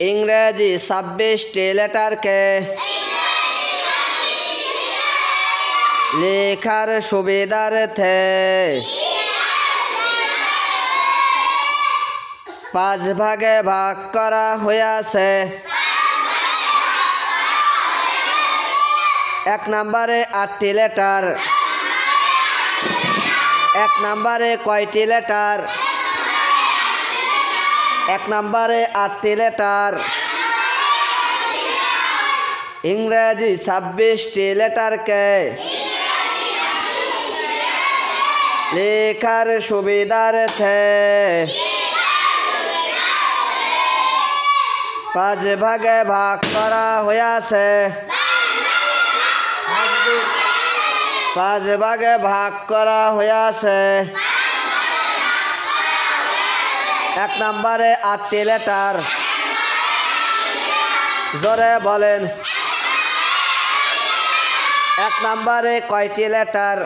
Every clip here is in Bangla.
ইংরেজি 26টি লেটারকে লেখার সুবিধার্থে 5 ভাগে ভাগ করা হয়েছে। 1 নম্বরে 8টি লেটার। 1 নম্বরে কয়টি লেটার? 1 নম্বরে 8টি লেটার। ইংরেজি 26টি লেটারকে লেখার সুবিধার্থে 5 ভাগে ভাগ করা হয়েছে। 5 ভাগে ভাগ করা হয়েছে। 1 নম্বরে 8টি লেটার। জোরে বলেন। 1 নম্বরে কয়টি লেটার?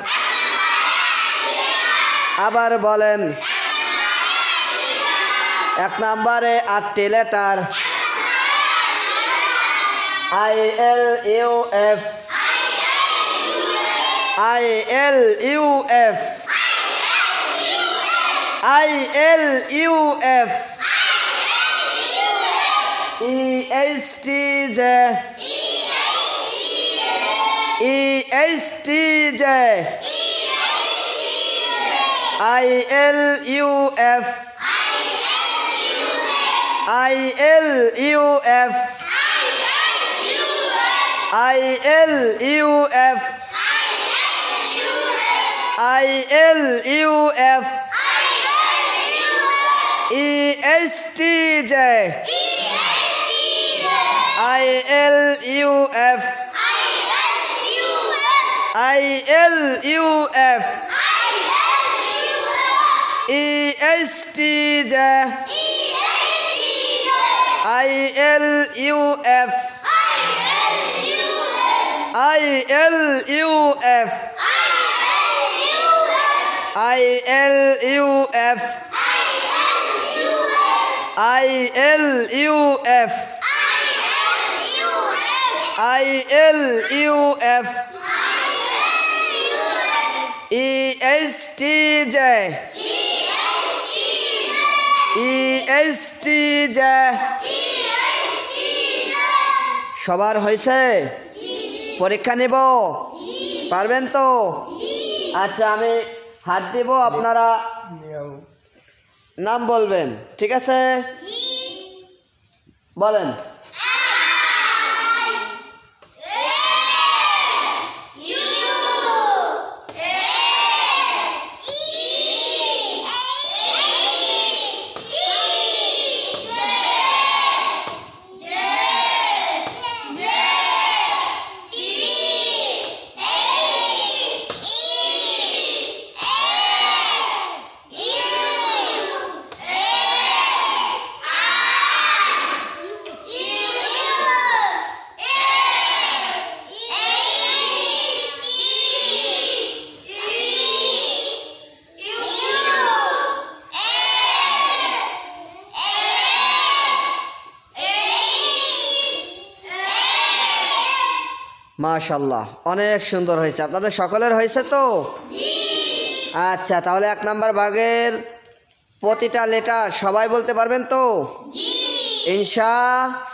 আবার বলেন। 1 নম্বরে 8টি letter. ILUF ILUF ILUF ESTJ ESTJ ILUF ILUF ILUF ILUF ESTJ ILUF ILUF ESTJ ILUF ILUF ILUF ILUF ILUF ESTJ ESTJ সবার হয়েছে? পরীক্ষা নেব? পারবেন তো? আচ্ছা, আমি হাত দিব, আপনারা নাম বলবেন, ঠিক আছে? বলেন। মাশাআল্লাহ, অনেক সুন্দর হয়েছে। আপনাদের সকলের হয়েছে তো? আচ্ছা, তাহলে 1 নম্বর ভাগের প্রতিটা লেটার সবাই বলতে পারবেন তো? ইনশাআল্লাহ।